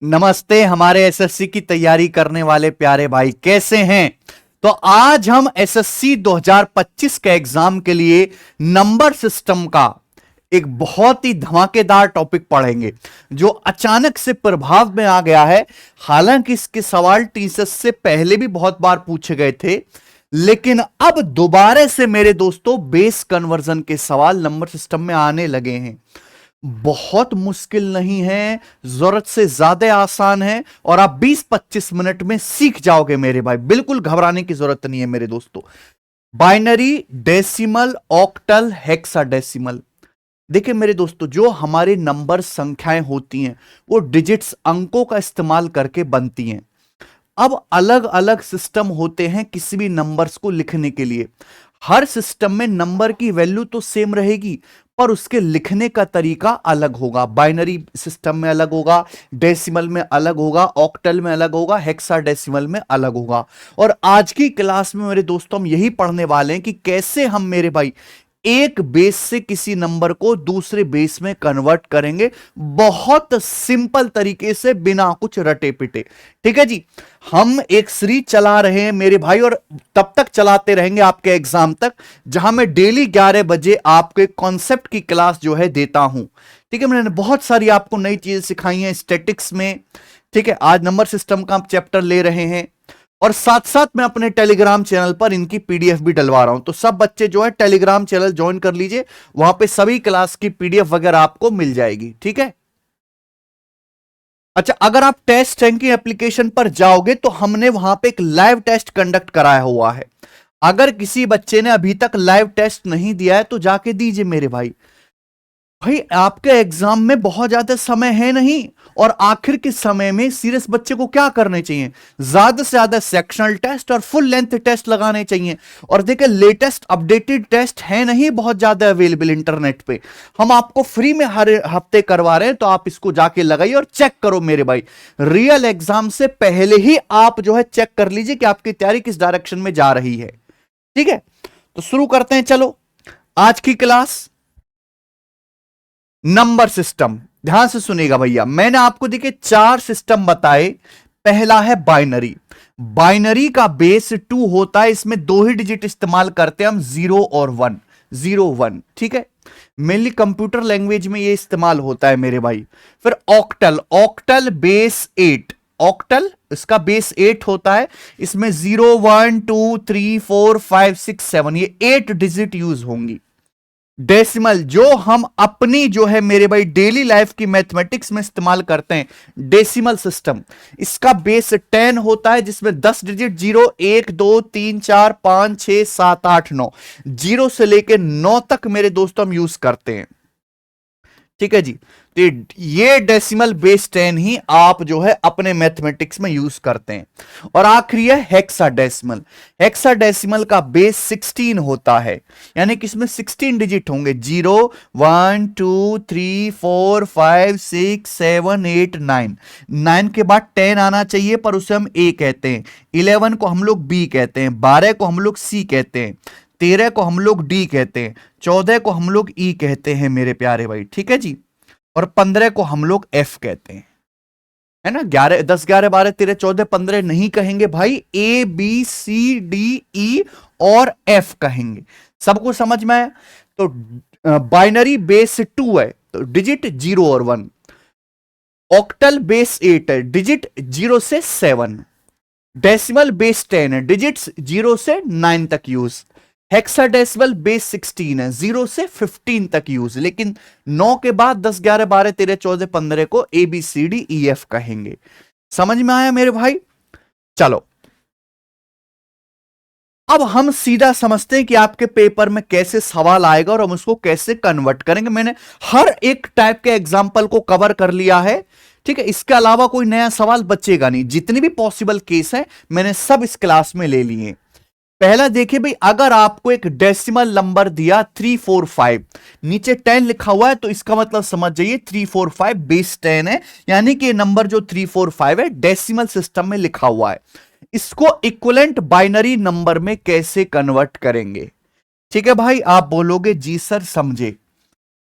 नमस्ते हमारे एसएससी की तैयारी करने वाले प्यारे भाई, कैसे हैं? तो आज हम एसएससी 2025 के एग्जाम के लिए नंबर सिस्टम का एक बहुत ही धमाकेदार टॉपिक पढ़ेंगे जो अचानक से प्रभाव में आ गया है। हालांकि इसके सवाल टीचर्स से पहले भी बहुत बार पूछे गए थे, लेकिन अब दोबारा से मेरे दोस्तों बेस कन्वर्जन के सवाल नंबर सिस्टम में आने लगे हैं। बहुत मुश्किल नहीं है, जरूरत से ज्यादा आसान है और आप 20-25 मिनट में सीख जाओगे मेरे भाई। बिल्कुल घबराने की जरूरत नहीं है मेरे दोस्तों। Binary, decimal, octal, hexadecimal. देखिए मेरे दोस्तों, जो हमारे नंबर संख्याएं होती हैं वो डिजिट्स, अंकों का इस्तेमाल करके बनती हैं। अब अलग अलग सिस्टम होते हैं किसी भी नंबर्स को लिखने के लिए। हर सिस्टम में नंबर की वैल्यू तो सेम रहेगी, पर उसके लिखने का तरीका अलग होगा। बाइनरी सिस्टम में अलग होगा, डेसिमल में अलग होगा, ऑक्टल में अलग होगा, हेक्साडेसिमल में अलग होगा। और आज की क्लास में मेरे दोस्तों हम यही पढ़ने वाले हैं कि कैसे हम मेरे भाई एक बेस से किसी नंबर को दूसरे बेस में कन्वर्ट करेंगे, बहुत सिंपल तरीके से, बिना कुछ रटे पिटे। ठीक है जी। हम एक सीरीज चला रहे हैं मेरे भाई, और तब तक चलाते रहेंगे आपके एग्जाम तक, जहां मैं डेली 11 बजे आपको एक कॉन्सेप्ट की क्लास जो है देता हूं। ठीक है, मैंने बहुत सारी आपको नई चीजें सिखाई हैं स्टैटिक्स में। ठीक है, आज नंबर सिस्टम का हम चैप्टर ले रहे हैं और साथ साथ मैं अपने टेलीग्राम चैनल पर इनकी पीडीएफ भी डलवा रहा हूं। तो सब बच्चे जो है टेलीग्राम चैनल ज्वाइन कर लीजिए, वहां पे सभी क्लास की पीडीएफ वगैरह आपको मिल जाएगी। ठीक है। अच्छा, अगर आप टेस्ट रैंकिंग एप्लीकेशन पर जाओगे तो हमने वहां पे एक लाइव टेस्ट कंडक्ट कराया हुआ है। अगर किसी बच्चे ने अभी तक लाइव टेस्ट नहीं दिया है तो जाके दीजिए मेरे भाई। भाई आपके एग्जाम में बहुत ज्यादा समय है नहीं, और आखिर के समय में सीरियस बच्चे को क्या करने चाहिए, ज्यादा से ज्यादा सेक्शनल टेस्ट और फुल लेंथ टेस्ट लगाने चाहिए। और देखिए लेटेस्ट अपडेटेड टेस्ट है नहीं बहुत ज्यादा अवेलेबल इंटरनेट पे, हम आपको फ्री में हर हफ्ते करवा रहे हैं, तो आप इसको जाके लगाइए और चेक करो मेरे भाई। रियल एग्जाम से पहले ही आप जो है चेक कर लीजिए कि आपकी तैयारी किस डायरेक्शन में जा रही है। ठीक है, तो शुरू करते हैं। चलो आज की क्लास नंबर सिस्टम, ध्यान से सुनिएगा भैया। मैंने आपको देखिए 4 सिस्टम बताए। पहला है बाइनरी। बाइनरी का बेस 2 होता है, इसमें 2 ही डिजिट इस्तेमाल करते हैं हम, 0 और 1, 0 1। ठीक है, मेनली कंप्यूटर लैंग्वेज में ये इस्तेमाल होता है मेरे भाई। फिर ऑक्टल, ऑक्टल बेस 8, ऑक्टल इसका बेस 8 होता है, इसमें 0 1 2 3 4 5 6 7 ये 8 डिजिट यूज होंगी। डेसिमल, जो हम अपनी जो है मेरे भाई डेली लाइफ की मैथमेटिक्स में इस्तेमाल करते हैं, डेसिमल सिस्टम, इसका बेस 10 होता है, जिसमें 10 डिजिट 0 1 2 3 4 5 6 7 8 9, 0 से लेकर 9 तक मेरे दोस्तों हम यूज करते हैं। ठीक है जी। तो ये डेसिमल बेस 10 ही आप जो है अपने मैथमेटिक्स में यूज करते हैं। और आखिरी है हेक्साडेसिमल। हेक्साडेसिमल का बेस 16 होता है, यानी कि इसमें 16 डिजिट होंगे, 0 1 2 3 4 5 6 7 8 9। 9 के बाद 10 आना चाहिए, पर उसे हम ए कहते हैं। 11 को हम लोग बी कहते हैं, 12 को हम लोग सी कहते हैं, 13 को हम लोग डी कहते हैं, 14 को हम लोग ई कहते हैं मेरे प्यारे भाई। ठीक है जी। और 15 को हम लोग एफ कहते हैं, है ना। 11 10 11 12 13 14 15 नहीं कहेंगे भाई, ए बी सी डी ई और एफ कहेंगे। सबको समझ में आया? तो बाइनरी बेस 2 है, तो डिजिट 0 और 1। ऑक्टल बेस 8 है, डिजिट 0 से 7। डेसिमल बेस 10 है, डिजिट्स 0 से 9 तक यूज। हेक्साडेसिमल बेस 16 है, 0 से 15 तक यूज, लेकिन 9 के बाद 10 11 12 13 14 15 को A B C D E F कहेंगे। समझ में आया मेरे भाई? चलो अब हम सीधा समझते हैं कि आपके पेपर में कैसे सवाल आएगा और हम उसको कैसे कन्वर्ट करेंगे। मैंने हर एक टाइप के एग्जाम्पल को कवर कर लिया है। ठीक है, इसके अलावा कोई नया सवाल बचेगा नहीं। जितने भी पॉसिबल केस है मैंने सब इस क्लास में ले लिए। पहला देखिए भाई, अगर आपको एक डेसिमल नंबर दिया 345, नीचे 10 लिखा हुआ है, तो इसका मतलब समझ जाइए 345 बेस 10 है, यानी कि नंबर जो 345 है डेसिमल सिस्टम में लिखा हुआ है। इसको इक्विवेलेंट बाइनरी नंबर में कैसे कन्वर्ट करेंगे? ठीक है भाई, आप बोलोगे जी सर समझे।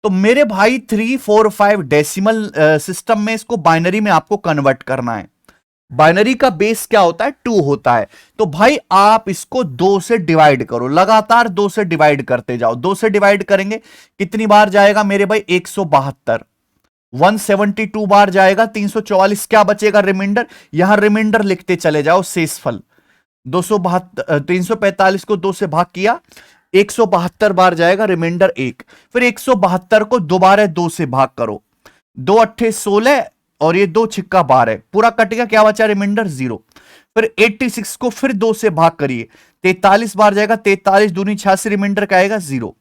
तो मेरे भाई 3, 4, 5 डेसिमल सिस्टम में इसको बाइनरी में आपको कन्वर्ट करना है। बाइनरी का बेस क्या होता है? 2 होता है। तो भाई आप इसको 2 से डिवाइड करो, लगातार 2 से डिवाइड करते जाओ। 2 से डिवाइड करेंगे कितनी बार जाएगा मेरे भाई? 172। 172 बार जाएगा, 344 क्या बचेगा? रिमाइंडर। यहां रिमाइंडर लिखते चले जाओ, शेषफल 272, 345 को 2 से भाग किया, 172 बार जाएगा, रिमाइंडर 1। फिर 172 को दोबारा 2 से भाग करो, 2 अट्ठे 16 और ये 2 छिक्का 12, पूरा कट गया, क्या बचा? रिमाइंडर 0। फिर 86 को फिर 2 से भाग करिए, 43 बार जाएगा, 43 दूनी 86, रिमाइंडर क्या आएगा? 0।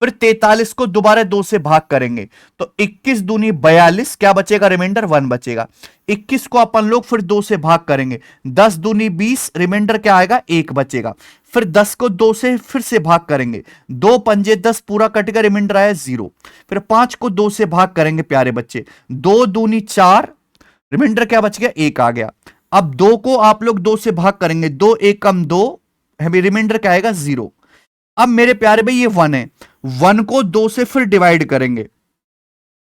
फिर 43 को दोबारा 2 से भाग करेंगे तो 21 दूनी 42, क्या बचेगा? रिमाइंडर 1 बचेगा। 21 को अपन लोग फिर 2 से भाग करेंगे, 10 दूनी 20, रिमाइंडर क्या आएगा? 1 बचेगा। फिर 10 को 2 से फिर से भाग करेंगे, 2 पंजे 10, पूरा कटेगा, रिमाइंडर आया 0। फिर 5 को 2 से भाग करेंगे प्यारे बच्चे, 2 दूनी 4, रिमाइंडर क्या बच गया? 1 आ गया। अब 2 को आप लोग 2 से भाग करेंगे, 2 1 कम 2, रिमाइंडर क्या आएगा? 0। अब मेरे प्यारे भाई ये 1 है, 1 को 2 से फिर डिवाइड करेंगे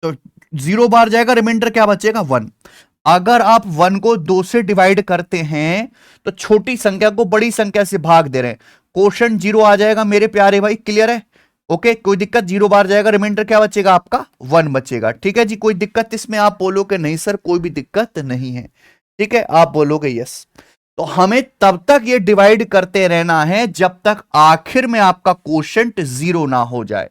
तो 0 बार जाएगा, रिमाइंडर क्या बचेगा? 1। अगर आप 1 को 2 से डिवाइड करते हैं तो छोटी संख्या को बड़ी संख्या से भाग दे रहे हैं, कोशेंट 0 आ जाएगा मेरे प्यारे भाई। क्लियर है? ओके, कोई दिक्कत? 0 बार जाएगा, रिमाइंडर क्या बचेगा आपका? 1 बचेगा। ठीक है जी, कोई दिक्कत इसमें? आप बोलोगे नहीं सर कोई भी दिक्कत नहीं है। ठीक है, आप बोलोगे यस। तो हमें तब तक ये डिवाइड करते रहना है जब तक आखिर में आपका कोशेंट 0 ना हो जाए।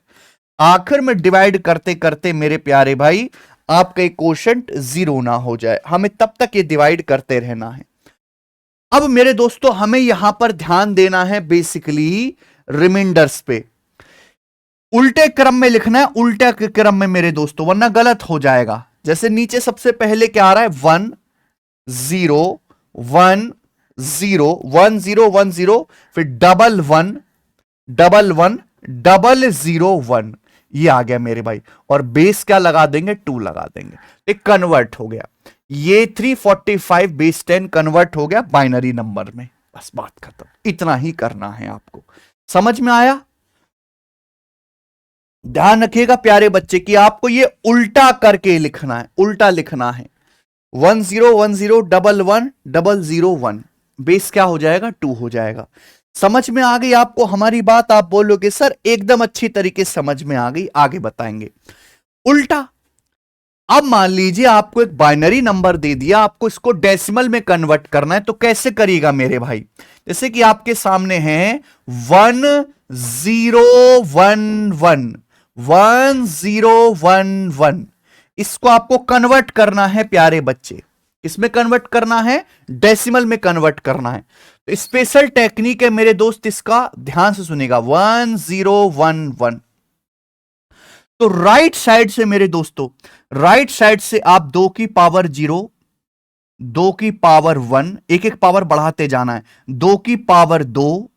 आखिर में डिवाइड करते करते मेरे प्यारे भाई आपका कोशेंट 0 ना हो जाए, हमें तब तक ये डिवाइड करते रहना है। अब मेरे दोस्तों हमें यहां पर ध्यान देना है बेसिकली रिमाइंडर्स पे। उल्टे क्रम में लिखना है, उल्टे क्रम में मेरे दोस्तों, वरना गलत हो जाएगा। जैसे नीचे सबसे पहले क्या आ रहा है? 1 0 1 0 1 0 1 0, फिर डबल 1 डबल 1 डबल 0 1, ये आ गया मेरे भाई। और बेस क्या लगा देंगे? 2 लगा देंगे, एक कन्वर्ट हो गया। ये 345 बेस 10 कन्वर्ट हो गया बाइनरी नंबर में। बस बात खत्म, इतना ही करना है आपको। समझ में आया? ध्यान रखिएगा प्यारे बच्चे कि आपको ये उल्टा करके लिखना है, उल्टा लिखना है। 1 0 1 0 डबल 1 डबल 0 1, बेस क्या हो जाएगा? 2 हो जाएगा। समझ में आ गई आपको हमारी बात? आप बोलोगे सर एकदम अच्छी तरीके से समझ में आ गई, आगे बताएंगे। उल्टा, अब मान लीजिए आपको एक बाइनरी नंबर दे दिया, आपको इसको डेसिमल में कन्वर्ट करना है, तो कैसे करिएगा मेरे भाई? जैसे कि आपके सामने है 1 0 1 1 1 0 1 1, इसको आपको कन्वर्ट करना है प्यारे बच्चे। इसमें कन्वर्ट करना है, डेसिमल में कन्वर्ट करना है। तो स्पेशल टेक्निक है मेरे दोस्त, इसका ध्यान से सुनेगा। 1 0 1 1, तो राइट साइड से मेरे दोस्तों, राइट साइड से आप 2 की पावर 0, 2 की पावर 1, एक एक पावर बढ़ाते जाना है, 2 की पावर 2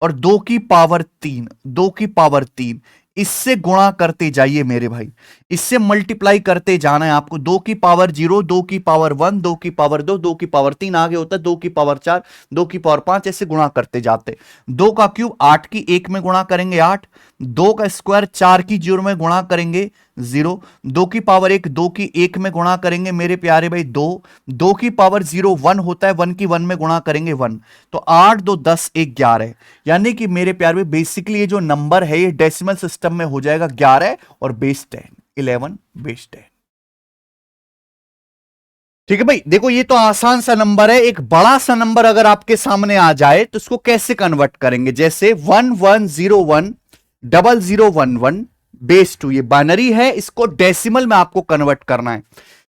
और 2 की पावर 3, 2 की पावर 3, इससे गुणा करते जाइए मेरे भाई, इससे मल्टीप्लाई करते जाना है आपको। 2 की पावर 0, 2 की पावर 1, 2 की पावर 2, 2 की पावर 3, आगे होता है 2 की पावर 4, 2 की पावर 5, ऐसे गुणा करते जाते। 2 का क्यूब 8 की 1 में गुणा करेंगे 8, 2 का स्क्वायर 4 की 0 में गुणा करेंगे 0, 2 की पावर 1 2 की 1 में गुणा करेंगे मेरे प्यारे भाई 2, 2 की पावर 0 1 होता है, 1 की 1 में गुणा करेंगे 1, तो 8 2 10 1 11। यानी कि मेरे प्यारे भाई बेसिकली ये जो नंबर है ये डेसिमल सिस्टम में हो जाएगा 11 और बेस 10, 11 बेस 10। ठीक है भाई, देखो ये तो आसान सा नंबर है। एक बड़ा सा नंबर अगर आपके सामने आ जाए तो इसको कैसे कन्वर्ट करेंगे? जैसे 1 1 0 1 डबल 0 1 1 बेस 2, ये बाइनरी है, इसको डेसिमल में आपको कन्वर्ट करना है।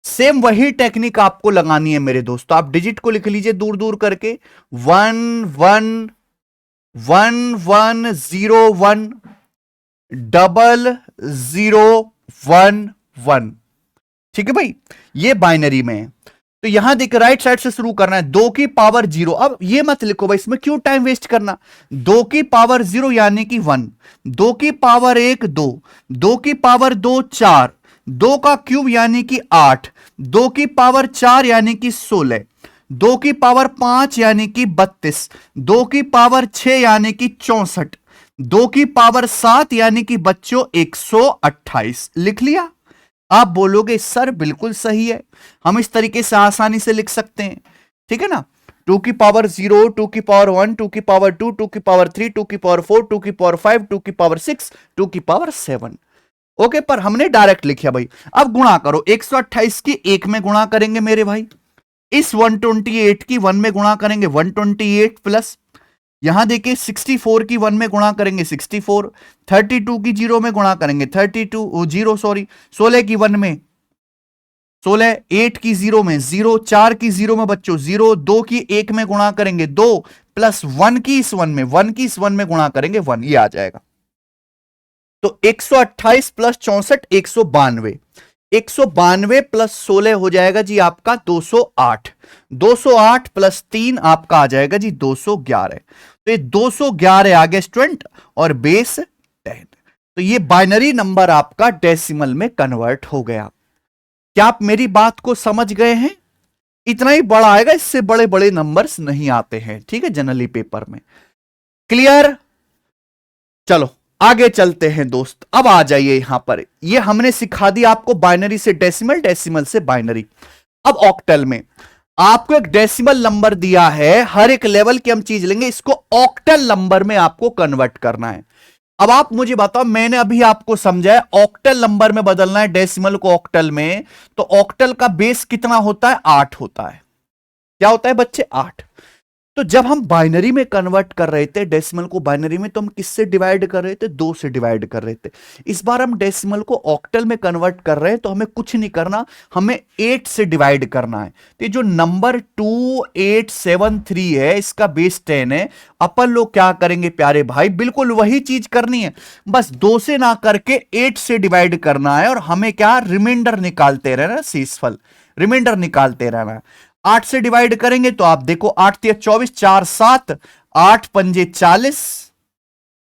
सेम वही टेक्निक आपको लगानी है मेरे दोस्तों। आप डिजिट को लिख लीजिए दूर दूर करके, 1 1 1 1 0 1 डबल 0 1 1। ठीक है भाई, ये बाइनरी में है। तो यहां देख राइट साइड से शुरू करना है, 2 की पावर 0। अब ये मत लिखो भाई, इसमें क्यों टाइम वेस्ट करना। 2 की पावर 0 यानी कि 1, 2 की पावर 1 2, 2 की पावर 2 4, 2 का क्यूब यानी कि 8, 2 की पावर 4 यानी कि 16, 2 की पावर 5 यानी कि 32, 2 की पावर 6 यानी कि 64, 2 की पावर 7 यानी कि बच्चों 128 लिख लिया। आप बोलोगे सर बिल्कुल सही है, हम इस तरीके से आसानी से लिख सकते हैं, ठीक है ना। 2 की पावर 0, 2 की पावर 1, 2 की पावर 2, 2 की पावर 3, 2 की पावर 4, 2 की पावर 5, 2 की पावर 6, 2 की पावर 7। ओके, पर हमने डायरेक्ट लिखा भाई। अब गुणा करो, 128 की 1 में गुणा करेंगे मेरे भाई, इस 128 की 1 में गुणा करेंगे 128 प्लस यहां देखिए 64 की 1 में गुणा करेंगे 64, 32 की 0 में गुणा करेंगे 32 जीरो सॉरी 16 की 1 में 16, 8 की 0 में 0, 4 की 0 में बच्चों 0, 2 की 1 में गुणा करेंगे 2 प्लस 1 की इस 1 में 1 की इस 1 में गुणा करेंगे 1, ये आ जाएगा। तो 128 प्लस 64 192, 192 प्लस 16 हो जाएगा जी आपका 208, 208 प्लस 3 आपका आ जाएगा जी 211। तो ये 211 आ गया स्टूडेंट और बेस 10। तो ये बाइनरी नंबर आपका डेसिमल में कन्वर्ट हो गया। क्या आप मेरी बात को समझ गए हैं? इतना ही बड़ा आएगा, इससे बड़े बड़े नंबर्स नहीं आते हैं, ठीक है, जनरली पेपर में। क्लियर? चलो आगे चलते हैं दोस्त। अब आ जाइए यहां पर, ये हमने सिखा दिया आपको बाइनरी से डेसिमल, डेसिमल से बाइनरी। अब ऑक्टल में आपको एक डेसिमल नंबर दिया है, हर एक लेवल की हम चीज लेंगे, इसको ऑक्टल नंबर में आपको कन्वर्ट करना है। अब आप मुझे बताओ, मैंने अभी आपको समझाया ऑक्टल नंबर में बदलना है डेसिमल को ऑक्टल में, तो ऑक्टल का बेस कितना होता है? 8 होता है। क्या होता है बच्चे? 8। तो जब हम बाइनरी में कन्वर्ट कर रहे थे डेसिमल को बाइनरी में, तो हम किससे डिवाइड कर रहे थे? 2 से डिवाइड कर रहे थे। इस बार हम डेसिमल को ऑक्टल में कन्वर्ट कर रहे हैं, तो हमें कुछ नहीं करना, हमें 8 से डिवाइड करना है। तो जो नंबर 2873 है, इसका बेस 10 है। अपन लोग क्या करेंगे प्यारे भाई? बिल्कुल वही चीज करनी है, बस 2 से ना करके 8 से डिवाइड करना है, और हमें क्या रिमाइंडर निकालते रहना, शेषफल रिमाइंडर निकालते रहना है। 8 से डिवाइड करेंगे तो आप देखो 8 3 24, 4 7, 8 पंजे 40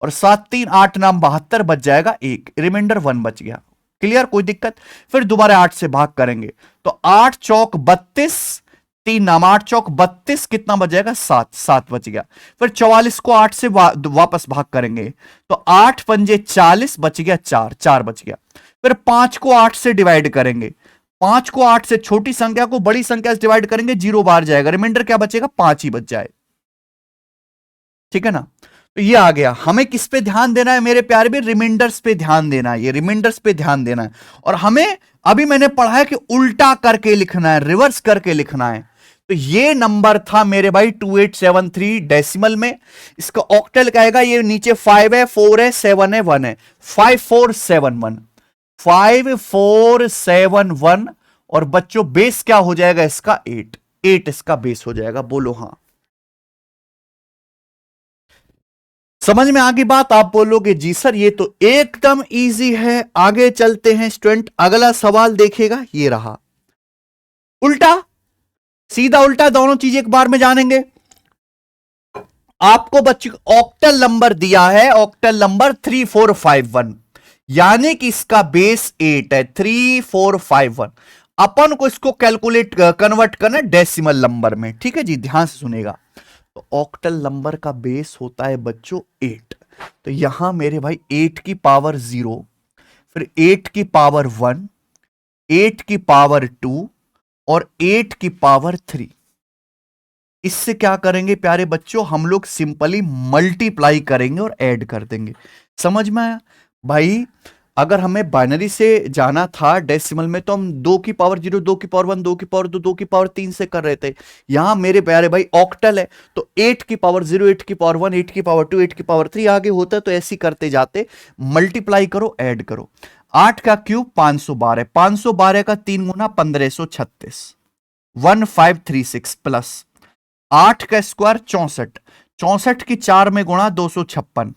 और 7 3 8 नाम 72 बच जाएगा, एक रिमाइंडर 1 बच गया। क्लियर? कोई दिक्कत? फिर दोबारा 8 से भाग करेंगे तो 8 चौक 32, 3 नाम 8 चौक 32, कितना बच जाएगा? 7, 7 बच गया। फिर 44 को 8 से वापस भाग करेंगे तो 8 पंजे 40 बच गया, 4, 4 बच गया। फिर 5 को 8 से डिवाइड करेंगे, 5 को 8 से छोटी संख्या को बड़ी संख्या से डिवाइड करेंगे, 0 बाहर जाएगा, रिमाइंडर क्या बचेगा? 5 ही बच जाए, ठीक है ना। तो ये आ गया। हमें किस पे ध्यान देना है मेरे प्यारे भी? रिमाइंडर्स पे ध्यान देना है, ये रिमाइंडर्स पे ध्यान देना है। और हमें अभी मैंने पढ़ा है कि उल्टा करके लिखना है, रिवर्स करके लिखना है। तो ये नंबर था मेरे भाई 2873 डेसिमल में। इसका ऑक्टल कहेगा, ये नीचे 5 है, 4 है, 7 है, 1 है, 5471, 5471। और बच्चों बेस क्या हो जाएगा इसका? 8, 8 इसका बेस हो जाएगा। बोलो हां। समझ में आ गई बात? आप बोलोगे जी सर ये तो एकदम इजी है। आगे चलते हैं स्टूडेंट, अगला सवाल देखिएगा, ये रहा। उल्टा सीधा उल्टा दोनों चीज एक बार में जानेंगे। आपको बच्चों ऑक्टल नंबर दिया है, ऑक्टल नंबर 3451, यानी कि इसका बेस 8 है, 3451। अपन को इसको कैलकुलेट कन्वर्ट करना डेसिमल नंबर में, ठीक है जी, ध्यान से सुनेगा। तो ऑक्टल नंबर का बेस होता है बच्चों 8। तो यहां मेरे भाई 8 की पावर 0, फिर 8 की पावर 1, 8 की पावर 2 और 8 की पावर 3। इससे क्या करेंगे प्यारे बच्चों? हम लोग सिंपली मल्टीप्लाई करेंगे और ऐड कर देंगे। समझ में आया भाई? अगर हमें बाइनरी से जाना था डेसिमल में, तो हम 2 की पावर 0, 2 की पावर 1, 2 की पावर 2, 2 की पावर 3 से कर रहे थे। यहां मेरे प्यारे भाई ऑक्टल है, तो 8 की पावर 0, 8 की पावर 1, 8 की पावर 2, 8 की पावर 3 आगे होता है। तो ऐसे करते जाते मल्टीप्लाई करो, ऐड करो। 8 का क्यूब 512, 512 का 3 गुना 1536, 1536 प्लस 8 का स्क्वायर 64, 64 की 4 में गुणा 256,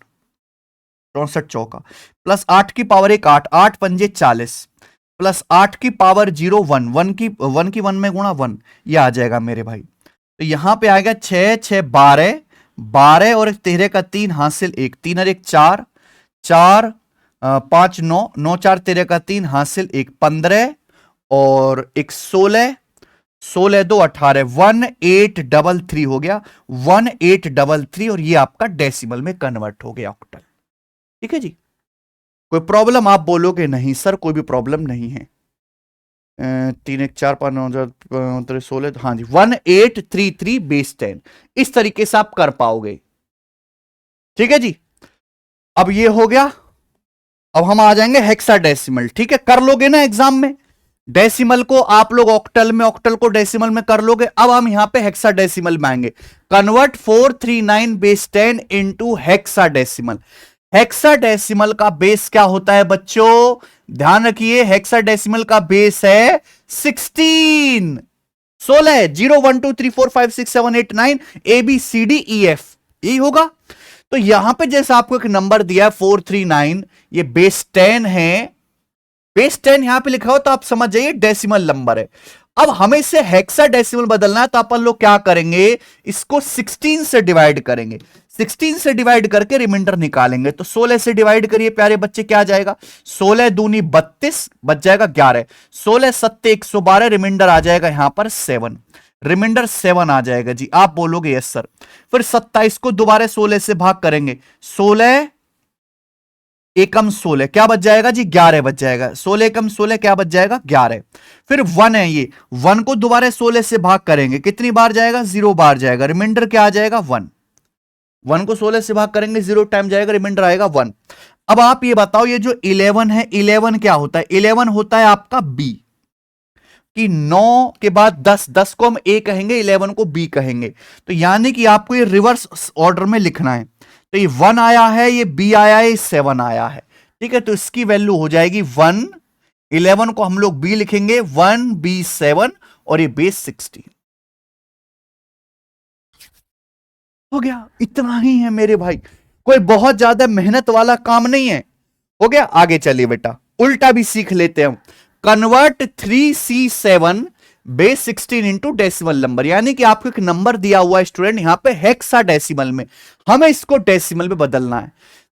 64 चौका, प्लस 8 की पावर 1 8, 8 पंजे 40 प्लस 8 की पावर 0 1, 1 की 1 में गुणा 1, ये आ जाएगा मेरे भाई। तो यहां पे आएगा 6 6 12, 12 और 13 का 3 हासिल 1, 3 और 1 4, 4 5 9, 9 4 13 का 3 हासिल 1, 15 और 1 16, 16 2 18, 1833 हो गया, 1833। और ये आपका डेसिमल में कन्वर्ट हो गया ऑक्टल। ठीक है जी, कोई प्रॉब्लम? आप बोलोगे नहीं सर कोई भी प्रॉब्लम नहीं है। 3 1 4 5 9 16, हाँ जी, 1833 बेस 10, इस तरीके से आप कर पाओगे। ठीक है जी, अब ये हो गया। अब हम आ जाएंगे हेक्साडेसिमल। ठीक है, कर लोगे ना एग्जाम में, डेसिमल को आप लोग ऑक्टल में, ऑक्टल को डेसिमल में कर लोगे। अब हम यहां पे हेक्साडेसिमल में आएंगे। Convert 439 base 10 into hexadecimal. Hexadecimal का बेस क्या होता है बच्चों? ध्यान रखिए, हेक्साडेसिमल का बेस है 16, 16, 0 1 2 3 4 5 6 7 8 9 ABCDEF, यही होगा। तो यहां पे जैसे आपको एक नंबर दिया है 439, ये बेस 10 है, बेस 10 यहां पे लिखा हो तो आप समझ जाइए डेसिमल नंबर है। अब हमें इसे हेक्साडेसिमल बदलना है, तो अपन लोग क्या करेंगे, इसको 16 से डिवाइड करेंगे। 16 से डिवाइड करके रिमाइंडर निकालेंगे। तो 16 से डिवाइड करिए प्यारे बच्चे, क्या आ जाएगा? 16 दूनी 32, बच जाएगा 11। 16 सत्ते 112, रिमाइंडर आ जाएगा यहां पर 7, रिमाइंडर 7 आ जाएगा जी। आप बोलोगे यस सर। फिर 27 को दोबारा 16 से भाग करेंगे, 16 एकम 16, क्या बच जाएगा जी? 11 बच जाएगा। 16 एकम 16, क्या बच जाएगा? 11। फिर 1 है, ये 1 को दोबारा 16 से भाग करेंगे, कितनी बार जाएगा? 0 बार जाएगा, रिमाइंडर क्या आ जाएगा? 1। 1 को 16 से भाग करेंगे, 0 टाइम जाएगा, रिमाइंडर आएगा 1। अब आप ये बताओ, ये जो 11 है, 11 क्या होता है? 11 होता है आपका बी, कि 9 के बाद 10, 10 को हम ए कहेंगे, 11 को बी कहेंगे। तो यानी कि आपको ये रिवर्स ऑर्डर में लिखना है। तो ये 1 आया है, ये बी आया है, ये 7 आया है। ठीक है, तो इसकी वैल्यू हो जाएगी 1, 11 को हम लोग बी लिखेंगे, 1 बी 7, और ये बेस 16 हो गया। इतना ही है मेरे भाई, कोई बहुत ज्यादा मेहनत वाला काम नहीं है। हो गया, आगे चलिए बेटा, उल्टा भी सीख लेते हैं हम। Convert 3C7 base 16 into decimal number, यानी कि आपको एक नंबर दिया हुआ है स्टूडेंट यहां पे हेक्सा डेसिमल में, हमें इसको डेसिमल में बदलना है।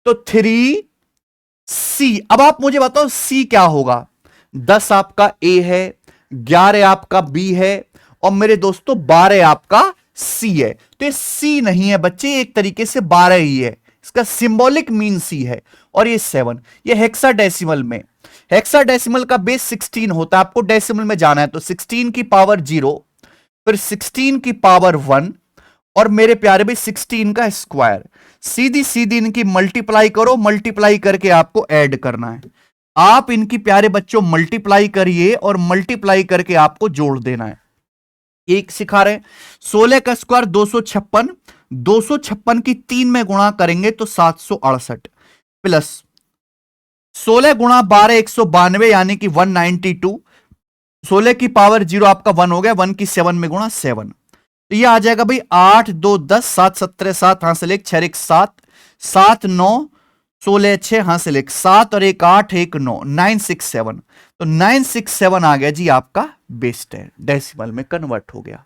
तो 3C, अब आप मुझे बताओ C क्या होगा? 10 आपका A है, 11 आपका B है, और मेरे दोस्तों 12 आपका C है। तो ये C नहीं है बच्चे, एक तरीके से 12 ही है, इसका सिंबॉलिक मीन C है। और ये 7, ये हेक्साडेसिमल में, हेक्साडेसिमल का बेस 16 होता है। आपको डेसिमल में जाना है, तो 16 की पावर 0, फिर 16 की पावर 1, और मेरे प्यारे भाई 16 का स्क्वायर। सीधी सीधी इनकी मल्टीप्लाई करो, मल्टीप्लाई करके आपको ऐड करना है। आप इनकी प्यारे बच्चों मल्टीप्लाई करिए, और मल्टीप्लाई करके आपको जोड़ देना है। एक सिखा रहे हैं, 16 का स्क्वायर 256, 256 की 3 में गुणा करेंगे तो 768, प्लस 16 गुणा 12 192, यानी कि 192। 16 की पावर 0 आपका 1 हो गया, 1 की 7 में गुणा 7, तो ये आ जाएगा भाई 8 2 10, 7 17 7, हासिल 1 6 1 7, 7 9 16 6, हासिल 1 7, और 1 8 1 9, 967। तो 967 आ गया जी आपका बेस 10, डेसिमल में कन्वर्ट हो गया।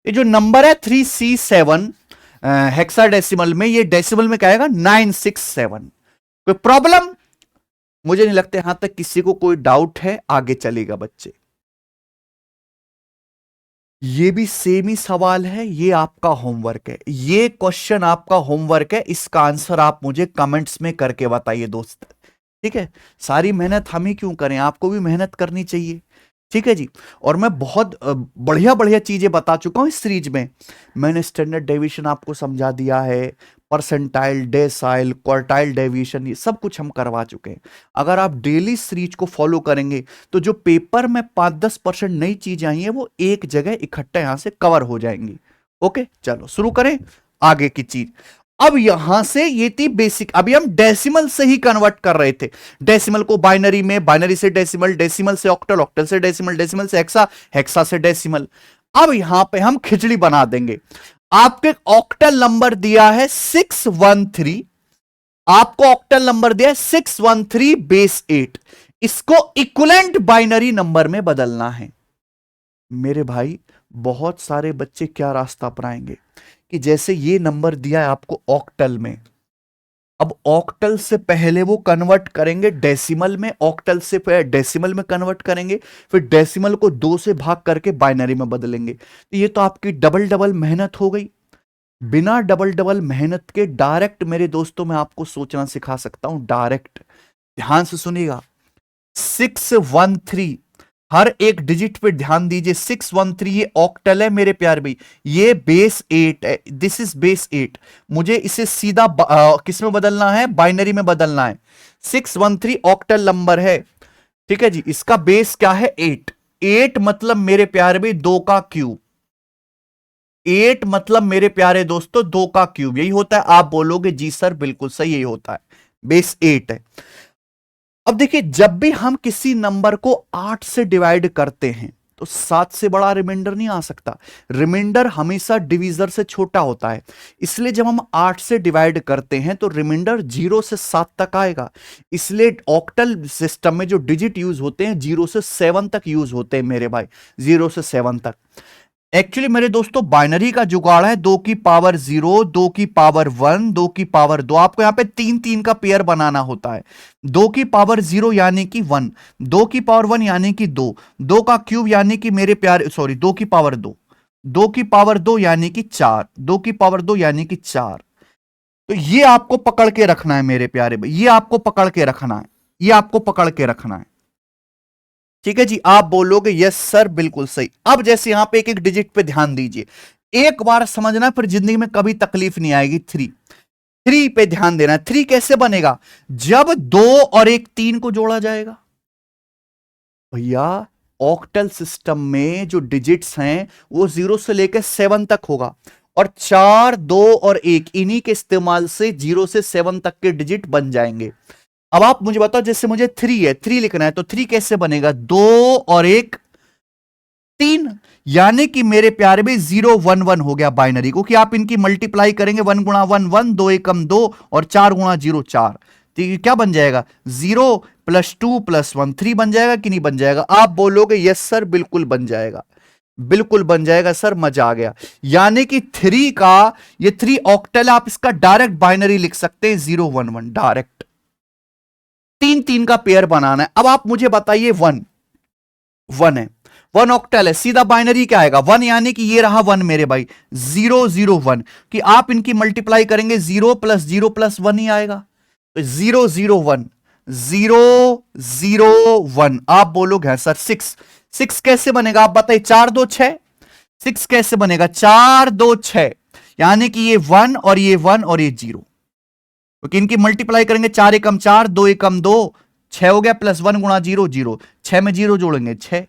ये जो नंबर है 3C7 हेक्साडेसिमल में, ये डेसिमल में क्या आएगा? 967। कोई प्रॉब्लम? मुझे नहीं लगता यहां तक किसी को कोई डाउट है। आगे चलेगा बच्चे, ये भी सेम ही सवाल है, ये आपका होमवर्क है, ये क्वेश्चन आपका होमवर्क है। इसका आंसर आप मुझे कमेंट्स में करके बताइए दोस्त। ठीक है, सारी मेहनत हम ही क्यों करें, आपको भी मेहनत करनी चाहिए। ठीक है जी, और मैं बहुत बढ़िया बढ़िया चीजें बता चुका हूं इस सीरीज में। मैंने स्टैंडर्ड डेविएशन आपको समझा दिया है, परसेंटाइल, डेसाइल, क्वार्टाइल डेविएशन, ये सब कुछ हम करवा चुके हैं। अगर आप डेली सीरीज को फॉलो करेंगे तो जो पेपर में 5-10% नई चीजें आई हैं वो एक जगह इकट्ठा यहां से कवर हो जाएंगी। ओके, चलो शुरू करें आगे की चीज। अब यहां से ये थी बेसिक, अभी हम डेसिमल से ही कन्वर्ट कर रहे थे। डेसिमल को बाइनरी में, बाइनरी से डेसिमल, डेसिमल से ऑक्टल, ऑक्टल से डेसिमल, डेसिमल से हेक्सा, हेक्सा से डेसिमल। अब यहां पे हम खिचड़ी बना देंगे। आपके ऑक्टल नंबर दिया है 613, आपको ऑक्टल नंबर दिया है 613 बेस 8, इसको इक्विवेलेंट बाइनरी नंबर में बदलना है। मेरे भाई बहुत सारे बच्चे क्या रास्ता अपनाएंगे कि जैसे ये नंबर दिया है आपको ऑक्टल में, अब ऑक्टल से पहले वो कन्वर्ट करेंगे डेसिमल में, ऑक्टल से पहले डेसिमल में कन्वर्ट करेंगे, फिर डेसिमल को 2 से भाग करके बाइनरी में बदलेंगे। तो ये तो आपकी डबल डबल मेहनत हो गई। बिना डबल डबल मेहनत के डायरेक्ट मेरे दोस्तों मैं आपको सोचना सिखा सकता हूं, डायरेक्ट। ध्यान से सुनिएगा, 613, हर एक डिजिट पे ध्यान दीजिए। 613 ये ऑक्टल है मेरे प्यारे भाई, ये बेस 8 है, दिस इज बेस 8। मुझे इसे सीधा किस में बदलना है, बाइनरी में बदलना है। 613 ऑक्टल नंबर है, ठीक है जी। इसका बेस क्या है, 8। 8 मतलब मेरे प्यारे भाई 2 का क्यूब। 8 मतलब मेरे प्यारे दोस्तों 2 का क्यूब, यही होता है। आप बोलोगे जी सर बिल्कुल सही, यही होता है, बेस 8 है। अब देखिए, जब भी हम किसी नंबर को 8 से डिवाइड करते हैं तो 7 से बड़ा रिमाइंडर नहीं आ सकता। रिमाइंडर हमेशा डिवीजर से छोटा होता है, इसलिए जब हम 8 से डिवाइड करते हैं तो रिमाइंडर 0 से 7 तक आएगा। इसलिए ऑक्टल सिस्टम में जो डिजिट यूज होते हैं 0 से 7 तक यूज होते हैं मेरे भाई, 0 से 7 तक। एक्चुअली मेरे दोस्तों बाइनरी का जुगाड़ है 2 की पावर 0, 2 की पावर 1, 2 की पावर 2। आपको यहां पे 3-3 का पेयर बनाना होता है। 2 की पावर 0 यानी कि 1, 2 की पावर 1 यानी कि 2, 2 का क्यूब यानी कि मेरे प्यारे, सॉरी 2 की पावर 2, 2 की पावर 2 यानी कि 4, 2 की पावर 2 यानी कि 4। तो ये आपको पकड़ के रखना है मेरे प्यारे भाई, ये आपको पकड़ के रखना है, ये आपको पकड़ के रखना है, ठीक है जी। आप बोलोगे यस सर बिल्कुल सही। अब जैसे यहां पे एक एक डिजिट पे ध्यान दीजिए, एक बार समझना फिर जिंदगी में कभी तकलीफ नहीं आएगी। 3 पे ध्यान देना। 3 कैसे बनेगा, जब 2 और एक 3 को जोड़ा जाएगा। भैया ऑक्टल सिस्टम में जो डिजिट्स हैं वो 0 से लेकर 7 तक होगा, और 4, 2 और 1 इन्हीं के इस्तेमाल से 0 से 7 तक के डिजिट बन जाएंगे। अब आप मुझे बताओ, जैसे मुझे 3 है, 3 लिखना है, तो 3 कैसे बनेगा, 2 और 1 3, यानी कि मेरे प्यारे में 0 1 1 हो गया बाइनरी, क्योंकि आप इनकी मल्टीप्लाई करेंगे 1 गुणा 1 1, 2 एकम 2 और 4 गुणा 0 4। तो ये क्या बन जाएगा, 0 + 2 + 1 3 बन जाएगा कि नहीं बन जाएगा। आप बोलोगे यस सर बिल्कुल बन जाएगा, बिल्कुल बन जाएगा सर, मजा आ गया। यानी कि 3 का ये 3 ऑक्टल, आप इसका डायरेक्ट बाइनरी लिख सकते हैं 0 1 1, डायरेक्ट। 3-3 का पेयर बनाना है। अब आप मुझे बताइए 1 1 है, 1 ऑक्टल है, सीधा बाइनरी क्या आएगा 1, यानी कि ये रहा 1 मेरे भाई, 0 0 1, कि आप इनकी मल्टीप्लाई करेंगे 0 + 0 + 1 ही आएगा। तो 0 0 1, 0 0 1। आप बोलोगे हाँ सर 6, 6 कैसे बनेगा आप बताइए, 4 2 6, 6 कैसे बनेगा, 4 2 6, यानी कि ये 1 और ये 1 और ये 0, क्योंकि इनकी मल्टीप्लाई करेंगे 4 एकम 4, 2 एकम 2, 6 हो गया, +1 गुणा 0 0, 6 में 0 जोड़ेंगे 6।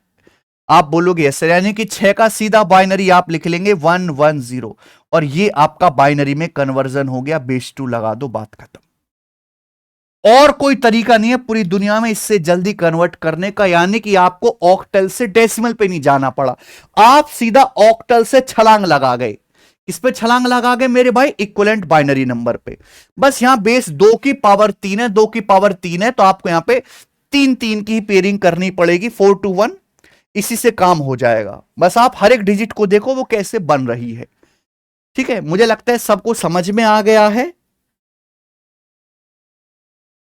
आप बोलोगे यस, यानी कि 6 का सीधा बाइनरी आप लिख लेंगे 1 1 0, और ये आपका बाइनरी में कन्वर्जन हो गया। बेस 2 लगा दो, बात खत्म। और कोई तरीका नहीं है पूरी दुनिया में इससे जल्दी कन्वर्ट करने का, यानी कि आपको ऑक्टल से डेसिमल पे नहीं जाना पड़ा, आप सीधा ऑक्टल से छलांग लगा गए। इस पे छलांग लगा गए मेरे भाई, इक्विवेलेंट बाइनरी नंबर पे। बस यहां बेस 2 की पावर 3 है, 2 की पावर 3 है, तो आपको यहां पे 3-3 की पेयरिंग करनी पड़ेगी, 4 to 1, इसी से काम हो जाएगा। बस आप हर एक डिजिट को देखो वो कैसे बन रही है, ठीक है। मुझे लगता है सबको समझ में आ गया है।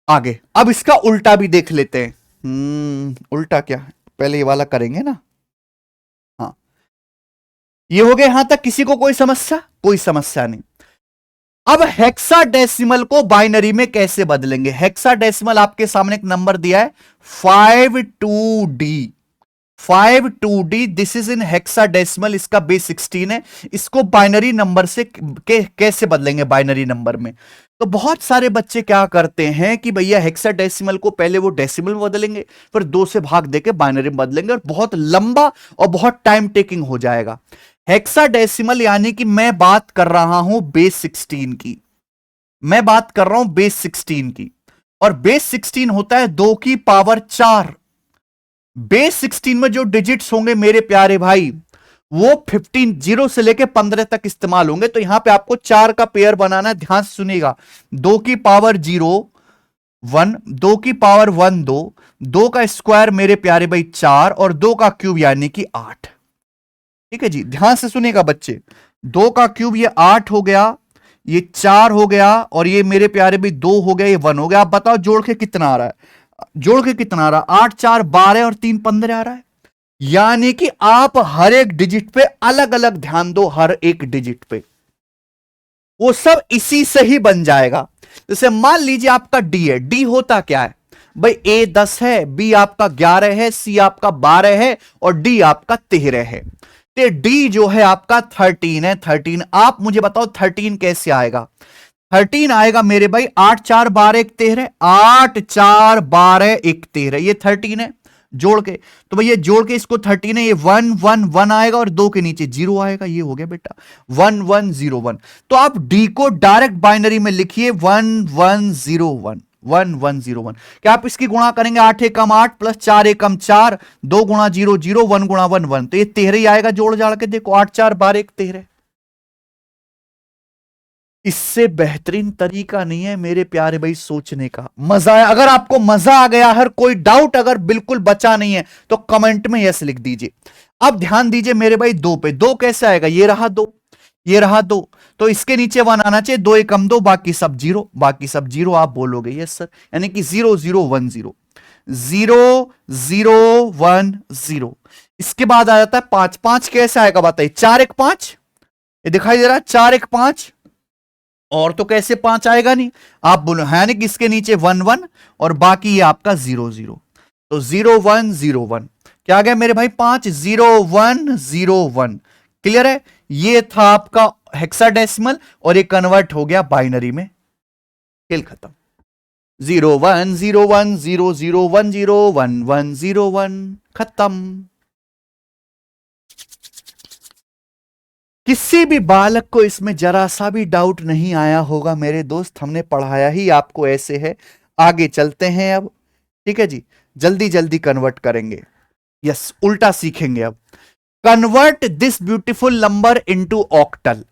आगे अब इसका उल्टा भी देख लेते हैं। उल्टा क्या है, पहले ये वाला करेंगे ना। हाँ, ये हो गया यहां तक, किसी को कोई समस्या, कोई समस्या नहीं। अब हेक्साडेसिमल को बाइनरी में कैसे बदलेंगे। हेक्साडेसिमल आपके सामने एक नंबर दिया है 52D, 52D, this is in hexadecimal, इसका बेस 16 है। इसको बाइनरी नंबर से कैसे बदलेंगे बाइनरी नंबर में। तो बहुत सारे बच्चे क्या करते हैं कि भैया हेक्साडेसिमल को पहले वो डेसिमल में बदलेंगे, फिर 2 से भाग देके बाइनरी में बदलेंगे, और बहुत लंबा और बहुत टाइम टेकिंग हो जाएगा। हेक्साडेसिमल यानी कि मैं बात कर रहा हूं बेस 16 की, मैं बात कर रहा हूं बेस 16 की, और बेस 16 होता है 2 की पावर 4। बेस 16 में जो डिजिट्स होंगे मेरे प्यारे भाई वो 15 0 से लेके 15 तक इस्तेमाल होंगे। तो यहां पे आपको 4 का पेयर बनाना है, ध्यान से सुनिएगा। 2 की पावर 0 1, 2 की पावर 1 2, 2 का स्क्वायर मेरे प्यारे भाई 4, और 2 का क्यूब यानी कि 8। ठीक है जी, ध्यान से सुनिएगा बच्चे, 2 का क्यूब ये 8 हो गया, ये 4 हो गया, और ये मेरे प्यारे भाई 2 हो गया, ये 1 हो गया। आप बताओ जोड़ के कितना आ रहा है, जोड़ के कितना आ रहा है, 8 4 12 और 3 15 आ रहा है। यानी कि आप हर एक डिजिट पे अलग अलग ध्यान दो, हर एक डिजिट पे। वो सब इसी से ही बन जाएगा। जैसे मान लीजिए आपका डी है, डी होता क्या है भाई, ए 10 है, बी आपका 11 है, सी आपका 12 है और डी आपका 13 है। तो डी जो है आपका 13 है। 13 आप मुझे बताओ 13 कैसे आएगा? 13 आएगा मेरे भाई 8 4 12 1 13, 8 4 12 1 13, ये 13 है जोड़ के। तो भैया जोड़ के इसको 13 है, ये 1 1 1 आएगा और 2 के नीचे 0 आएगा, ये हो गया बेटा 1 1 0 1। तो आप डी को डायरेक्ट बाइनरी में लिखिए 1 1 0 1 1 1 0 1। क्या आप इसकी गुणा करेंगे 8 एकम 8 प्लस 4 एकम 4, 2 गुणा 0 0, 1 गुणा 1 1, तो ये 13 ही आएगा जोड़ जाड़ के। देखो 8 4 12 1 13। इससे बेहतरीन तरीका नहीं है मेरे प्यारे भाई सोचने का। मजा है? अगर आपको मजा आ गया, हर कोई डाउट अगर बिल्कुल बचा नहीं है तो कमेंट में यस लिख दीजिए। अब ध्यान दीजिए मेरे भाई दो पे, दो कैसे आएगा? ये रहा दो, ये रहा दो, तो इसके नीचे 1 आना चाहिए, 2 एकम 2, बाकी सब 0, बाकी सब 0। आप बोलोगे यस सर, यानी कि 0 0 1 0 0 0 1 0। इसके बाद आ जाता है 5, 5 कैसे आएगा बताइए? 4 1 5, ये दिखाई दे रहा है 4 1 5, और तो कैसे 5 आएगा नहीं? आप बोलो है ना कि इसके नीचे 1 1 और बाकी ये आपका 0 0, तो 0 1 0 1 क्या आ गया मेरे भाई? 5 0 1 0 1। क्लियर है? ये था आपका हेक्साडेसिमल और ये कन्वर्ट हो गया बाइनरी में। खेल खत्म। 0 1 0 1 0 0 1 0 1 1 0 1, खत्म। किसी भी बालक को इसमें जरा सा भी डाउट नहीं आया होगा मेरे दोस्त, हमने पढ़ाया ही आपको ऐसे है। आगे चलते हैं अब, ठीक है जी, जल्दी जल्दी कन्वर्ट करेंगे। यस, उल्टा सीखेंगे अब। Convert this beautiful number into octal.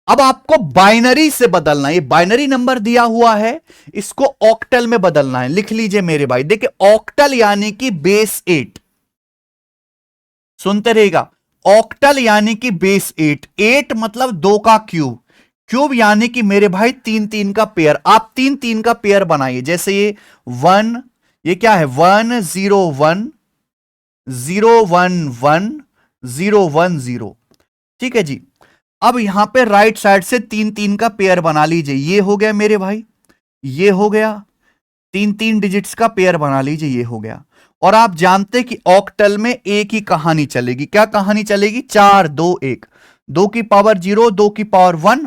अब आपको बाइनरी से बदलना है, ये बाइनरी नंबर दिया हुआ है, इसको ऑक्टल में बदलना है। लिख लीजिए मेरे भाई, देखिए ऑक्टल यानी कि बेस 8, सुनते रहेगा, ऑक्टल यानी कि बेस 8, 8 मतलब 2 का क्यूब, क्यूब यानी कि मेरे भाई 3 3 का पेयर। आप 3 3 का पेयर बनाइए, जैसे ये 1, ये क्या है 1 0 1 0 1 1 0 1 0, ठीक है जी। अब यहां पे राइट साइड से 3 3 का पेयर बना लीजिए, ये हो गया मेरे भाई, ये हो गया 3 3 डिजिट्स का पेयर बना लीजिए, ये हो गया। और आप जानते कि ऑक्टल में एक ही कहानी चलेगी, क्या कहानी चलेगी? 4 2 1, 2 की पावर 0, 2 की पावर 1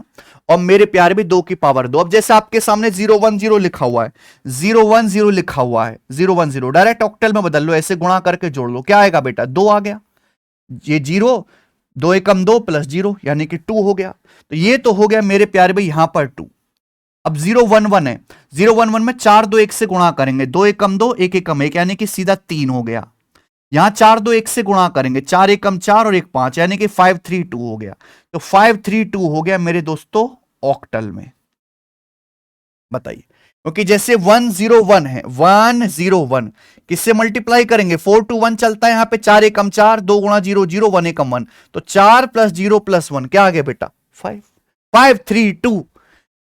और मेरे प्यारे भी 2 की पावर 2। अब जैसे आपके सामने 0 1 0 लिखा हुआ है, 0 1 0 लिखा हुआ है, 0 1 0 डायरेक्ट ऑक्टल में बदल लो, ऐसे गुणा करके जोड़ लो, क्या आएगा बेटा? 2 आ गया। ये 0, 2 एकम 2 प्लस 0 यानी कि 2 हो गया। तो ये तो हो गया मेरे प्यारे भाई यहां पर 2। अब 0 1 1 है, 0 1 1 में 4 2 1 से गुणा करेंगे, 2 एकम 2 1 एकम 1 यानी कि सीधा 3 हो गया। यहां 4 2 1 से गुणा करेंगे, 4 एकम 4 और 1 5 यानी कि 5 3 2 हो गया। तो 5 3 2 हो गया मेरे दोस्तों ऑक्टल में। बताइए, क्योंकि जैसे 1 0 1 है, 1 0 1 किससे मल्टीप्लाई करेंगे? 4 2 1 चलता है यहां पे, 4 एकम 4, 2 गुणा 0 0 1 एकम 1, तो 4 प्लस 0 प्लस 1 क्या आ गया बेटा? 5 5 3 2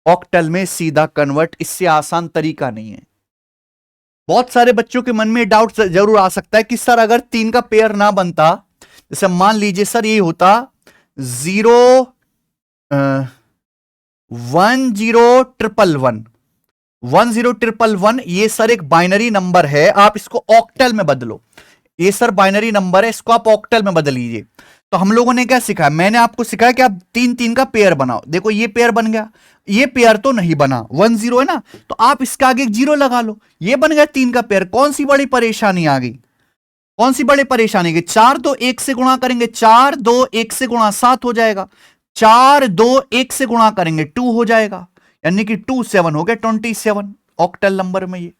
ऑक्टल में सीधा कन्वर्ट। इससे आसान तरीका नहीं है। बहुत सारे बच्चों के मन में डाउट जरूर आ सकता है कि सर अगर 3 का पेयर ना बनता, जैसे मान लीजिए सर ये होता 0 1 0 1 1 1 0 1 1, ये सर एक बाइनरी नंबर है, आप इसको ऑक्टल में बदलो। ये सर बाइनरी नंबर है, इसको आप ऑक्टल में बदल लीजिए। तो हम लोगों ने क्या सिखाया? मैंने आपको सिखाया कि आप 3 3 का पेयर बनाओ। देखो ये पेयर बन गया, ये पेयर तो नहीं बना, 1 0 है ना, तो आप इसका आगे 0 लगा लो, ये बन गया 3 का पेयर। कौन सी बड़ी परेशानी आ गई? कौन सी बड़ी परेशानी? 4 2 1 से गुणा करेंगे, 4 2 1 से गुणा 7 हो जाएगा, 4 2 1 से गुणा करेंगे 2 हो जाएगा, यानी कि 2 7 हो गया 27 ऑक्टल नंबर में ये।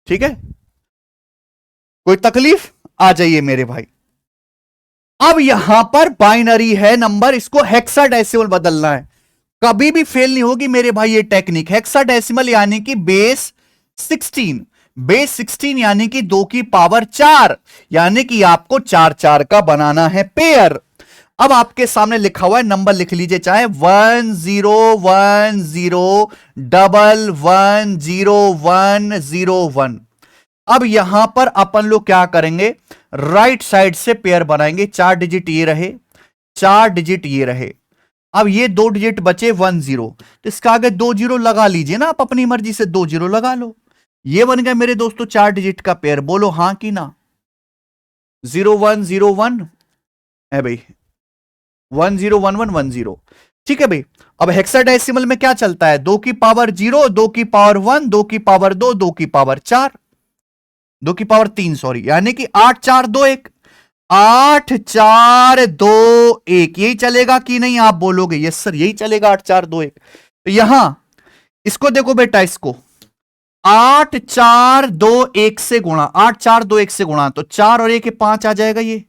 ठीक है, कोई तकलीफ? आ जाइए मेरे भाई। अब यहां पर बाइनरी है नंबर, इसको हेक्साडेसिमल बदलना है। कभी भी फेल नहीं होगी मेरे भाई ये टेक्निक। हेक्साडेसिमल यानी कि बेस 16, बेस 16 यानी कि 2 की पावर 4, यानी कि आपको 4 4 का बनाना है पेयर। अब आपके सामने लिखा हुआ है नंबर, लिख लीजिए चाहे 1 0 1 0 1 1 0 1 0 1। अब यहां पर अपन लोग क्या करेंगे? राइट साइड से पेयर बनाएंगे, 4 डिजिट ये रहे, 4 डिजिट ये रहे, अब ये 2 डिजिट बचे 1 0, तो इसका आगे 2 जीरो लगा लीजिए ना, आप अपनी मर्जी से 2 जीरो लगा लो। ये बन गया मेरे दोस्तों 4 डिजिट का पेयर, बोलो हां कि ना। 0101 है भाई, 101110। ठीक है भाई। अब हेक्साडेसिमल में क्या चलता है, 2 की पावर 0, 2 की पावर 1, 2 की पावर 2, 2 की पावर 4, 2 की पावर 3 सॉरी, यानी कि 8 4 2 1, 8 4 2 1। यही चलेगा कि नहीं, आप बोलोगे यस सर यही चलेगा 8 4 2 1। तो यहां इसको देखो बेटा, इसको 8 4 2 1 से गुणा, 8 4 2 1 से गुणा, तो 4 और 1 5 आ जाएगा, ये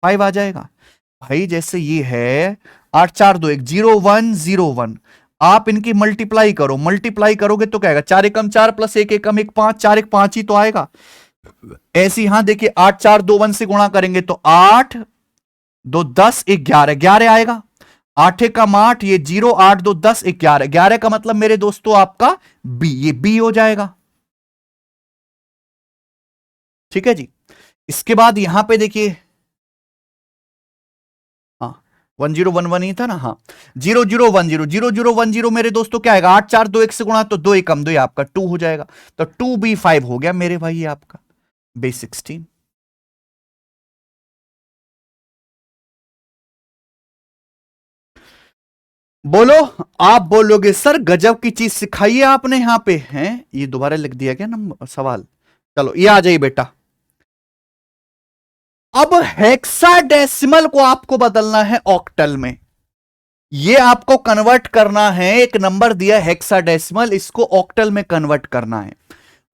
5 आ जाएगा भाई। जैसे ये है 8 4 2 1 0 1 0 1, आप इनकी मल्टीप्लाई करो, मल्टीप्लाई करोगे तो क्या आएगा, 4 एकम 4 प्लस 1 एकम 1 5, 4 1 5 ही तो आएगा। ऐसे यहां देखिए 8 4 2 1 से गुणा करेंगे तो 8 2 10 11, 11 आएगा। 8 एकम 8, ये 0, 8 2 10 11, 11 का मतलब मेरे दोस्तों आपका बी, ये बी हो जाएगा। ठीक है जी। इसके बाद यहां पे देखिए, हाँ 1011 ही था ना, हाँ 0010, 0010 मेरे दोस्तों क्या आएगा, 8 4 2 1 से गुणा, तो 2 एकम 2 आपका 2 हो जाएगा, तो 2B5 हो गया मेरे भाई, ये आपका बेस 16। बोलो, आप बोलोगे सर गजब की चीज सिखाई है आपने यहां पे, हैं ये दोबारा लिख दिया क्या नंबर सवाल। चलो ये आ जाइए बेटा। अब हेक्साडेसिमल को आपको बदलना है ऑक्टल में, ये आपको कन्वर्ट करना है, एक नंबर दिया हेक्साडेसिमल, इसको ऑक्टल में कन्वर्ट करना है।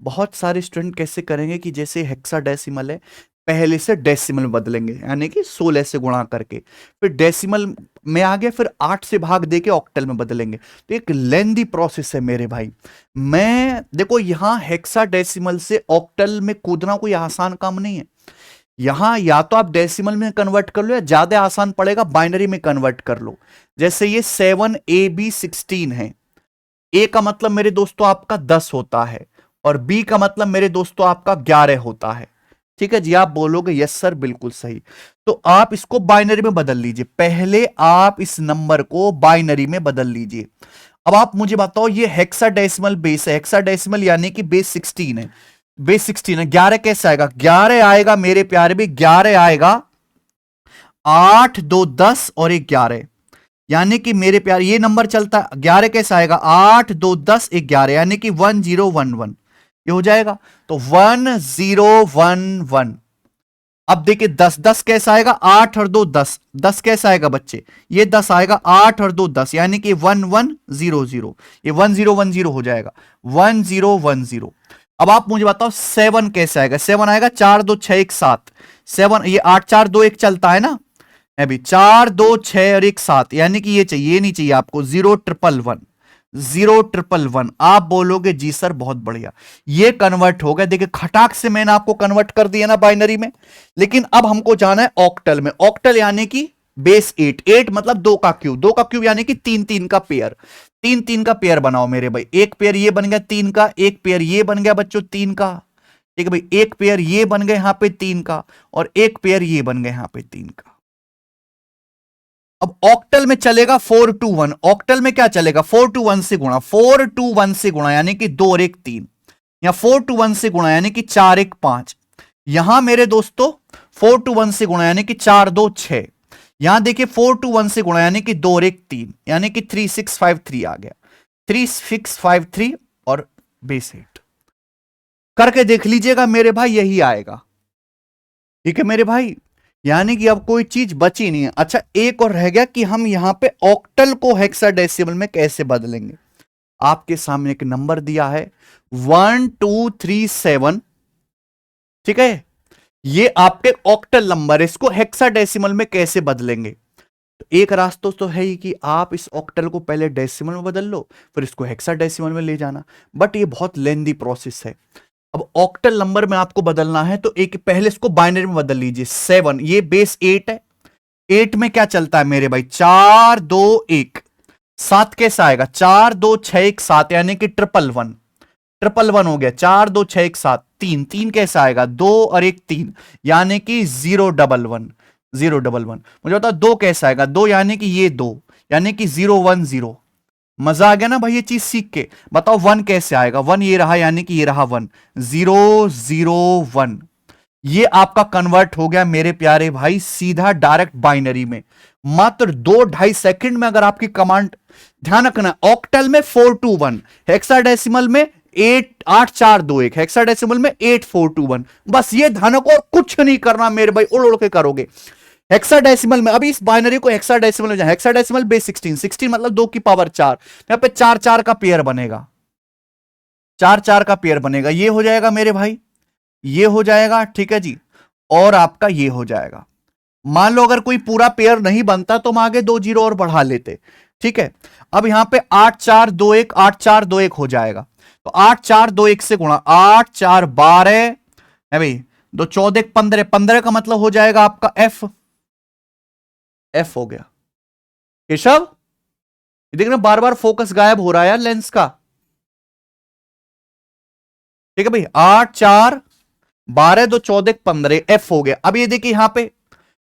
बहुत सारे स्टूडेंट कैसे करेंगे कि जैसे हेक्साडेसिमल है पहले से डेसिमल में बदलेंगे, यानी कि 16 से गुणा करके, फिर डेसिमल में आ गया, फिर 8 से भाग देके ऑक्टल में बदलेंगे, तो एक लेंदी प्रोसेस है मेरे भाई। मैं देखो यहां हेक्साडेसिमल से ऑक्टल में कूदना कोई आसान काम नहीं है। यहां या तो आप डेसिमल में कन्वर्ट कर लो, या ज्यादा आसान पड़ेगा बाइनरी में कन्वर्ट कर लो। जैसे ये 7AB16 है, ए का मतलब मेरे दोस्तों आपका 10 होता है, और बी का मतलब मेरे दोस्तों आपका 11 होता है। ठीक है जी, आप बोलोगे यस सर बिल्कुल सही। तो आप इसको बाइनरी में बदल लीजिए, पहले आप इस नंबर को बाइनरी में बदल लीजिए। अब आप मुझे बताओ, ये हेक्साडेसिमल बेस है, हेक्साडेसिमल यानी कि बेस 16 है, बेस 16 है, 11 कैसे आएगा, 11 आएगा मेरे प्यारे भी, 11 आएगा 8 2 10 और 1 11, यानी कि मेरे प्यारे ये नंबर चलता है, 11 कैसे आएगा, 8 2 10 11, यानी कि 1011, ये हो जाएगा, तो 1011। अब देखिए 10 10 कैसा आएगा, 8 और 2 10, 10 कैसा आएगा बच्चे, ये 10 आएगा, 8 और 2 10, यानी कि 1100, ये 1010 हो जाएगा, 1010। अब आप मुझे बताओ 7 कैसे आएगा, 7 आएगा 4 2 6 1 7, 7 ये 8 4 2 1 चलता है ना अभी, 4 2 6 और 1 7, यानी कि ये चाहिए, ये नहीं चाहिए आपको, 0111, 0111। आप बोलोगे जी सर बहुत बढ़िया, ये कन्वर्ट हो गया। देखिए खटाक से मैंने आपको कन्वर्ट कर दिया ना बाइनरी में, लेकिन अब हमको जाना है ऑक्टल में। ऑक्टल यानी कि बेस 8, 8 मतलब 2 का क्यूब, 2 का क्यूब यानी कि 3 3 का पेयर, 3 3 का पेयर बनाओ मेरे भाई। एक पेयर ये बन गया 3 का, एक पेयर ये बन गया बच्चों 3 का, ठीक है भाई, एक पेयर ये बन गए यहां पे 3 का, और एक पेयर ये बन गए यहां पे 3 का। अब ऑक्टल में चलेगा 4 2 1, ऑक्टल में क्या चलेगा, 4 2 1 से गुणा, 4 2 1 से गुणा यानी कि 2 और 1 3, या 4 2 1 से गुणा यानी कि 4 1 5। यहां मेरे दोस्तों 4 2 1 से गुणा यानी कि 4 2 6, यहां देखिए 4 2 1 से गुणा यानी कि 2 और 1 3, यानी कि 3 6 5 3 आ गया, 3 6 5 3 और बेस 8 करके देख लीजिएगा मेरे भाई, यही आएगा। ठीक है मेरे भाई, यानी कि अब कोई चीज बची नहीं है। अच्छा एक और रह गया कि हम यहां पे ऑक्टल को हेक्साडेसिमल में कैसे बदलेंगे। आपके सामने एक नंबर दिया है 1237, ठीक है, ये आपके ऑक्टल नंबर है, इसको हेक्साडेसिमल में कैसे बदलेंगे। तो एक रास्ता तो है ही कि आप इस ऑक्टल को पहले डेसिमल में बदल लो, फिर इसको हेक्साडेसिमल में ले जाना, बट ये बहुत लेंदी प्रोसेस है। अब ऑक्टल नंबर में आपको बदलना है तो एक पहले इसको बाइनरी में बदल लीजिए। 7 ये बेस 8 है, 8 में क्या चलता है मेरे भाई, 4 2 1, 7 कैसा आएगा, 4 2 6 1 7, यानी कि 111, 111 हो गया, 4 2 6 1 7, 3 3 कैसा आएगा, 2 और 1 3, यानी कि 011, 011। मुझे बताओ 2 कैसे आएगा? 2 यानी कि ये 2, यानी कि 010। मजा आ गया ना भाई ये चीज सीख के। बताओ 1 कैसे आएगा? 1 ये रहा, यानी कि ये रहा 1, 001। ये आपका कन्वर्ट हो गया मेरे प्यारे भाई सीधा डायरेक्ट बाइनरी में। मात्र 2-2.5 सेकंड में अगर आपकी कमांड, ध्यान रखना ऑक्टल में 421, हेक्साडेसिमल में 8421, हेक्साडेसिमल में 8421। बस ये ध्यान को, और कुछ नहीं करना मेरे भाई, उड़ उड़ के करोगे। हेक्साडेसिमल में, अभी इस बाइनरी को हेक्साडेसिमल में, हेक्साडेसिमल बेस 16, 16 मतलब 2 की पावर 4, यहां पे 4-4 का पेयर बनेगा, 4-4 का पेयर बनेगा। ये हो जाएगा मेरे भाई, ये हो जाएगा, ठीक है जी। और आपका ये हो जाएगा। मान लो अगर कोई पूरा पेयर नहीं बनता तो हम आगे 2 जीरो और बढ़ा लेते, ठीक है। अब यहां पे 8421, 8421 हो जाएगा। तो 8421 से गुणा, 8-4-12 है भाई, 2-14-15, 15 का मतलब हो जाएगा आपका एफ। एफ हो गया केशव। देखना बार बार फोकस गायब हो रहा है यार लेंस का। ठीक है भाई, 8-4-12-2-14-15, एफ हो गया। अब ये देखिए यहां पे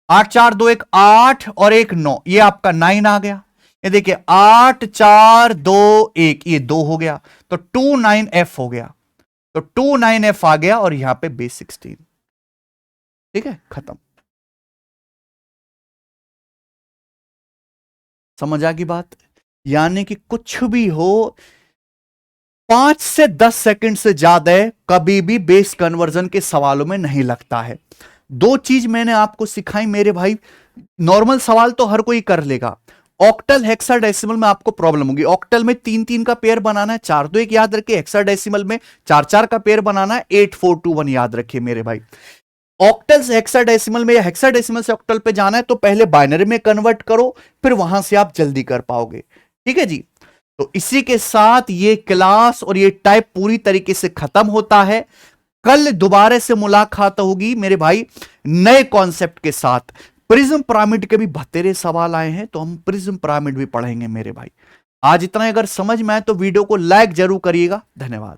8-4-2-1, 8 और 1 9, ये आपका 9 आ गया। ये देखिए 8-4-2-1, ये 2 हो गया, तो 29F हो गया। तो 29F आ गया और यहां पे बेस 16। ठीक है, खत्म। समझ आ गई बात? यानी कि कुछ भी हो, 5 से 10 सेकंड से ज्यादा कभी भी बेस कन्वर्जन के सवालों में नहीं लगता है। 2 चीज मैंने आपको सिखाई मेरे भाई। नॉर्मल सवाल तो हर कोई कर लेगा, ऑक्टल हेक्साडेसिमल में आपको प्रॉब्लम होगी। ऑक्टल में 3-3 का पेयर बनाना है, 4-2-1 याद रखिए। हेक्साडेसिमल में 4-4 का पेयर बनाना है, 8-4-2-1 याद रखिए मेरे भाई। ऑक्टल से हेक्साडेसिमल में या हेक्साडेसिमल से ऑक्टल पे जाना है तो पहले बाइनरी में कन्वर्ट करो, फिर वहां से आप जल्दी कर पाओगे। ठीक है जी। तो इसी के साथ ये क्लास और ये टाइप पूरी तरीके से खत्म होता है। कल दोबारा से मुलाकात होगी मेरे भाई नए कॉन्सेप्ट के साथ। प्रिज्म पिरामिड के भी बतेरे सवाल आए हैं, तो हम प्रिज्म पिरामिड भी पढ़ेंगे मेरे भाई। आज इतना अगर समझ में आए तो वीडियो को लाइक जरूर करिएगा। धन्यवाद।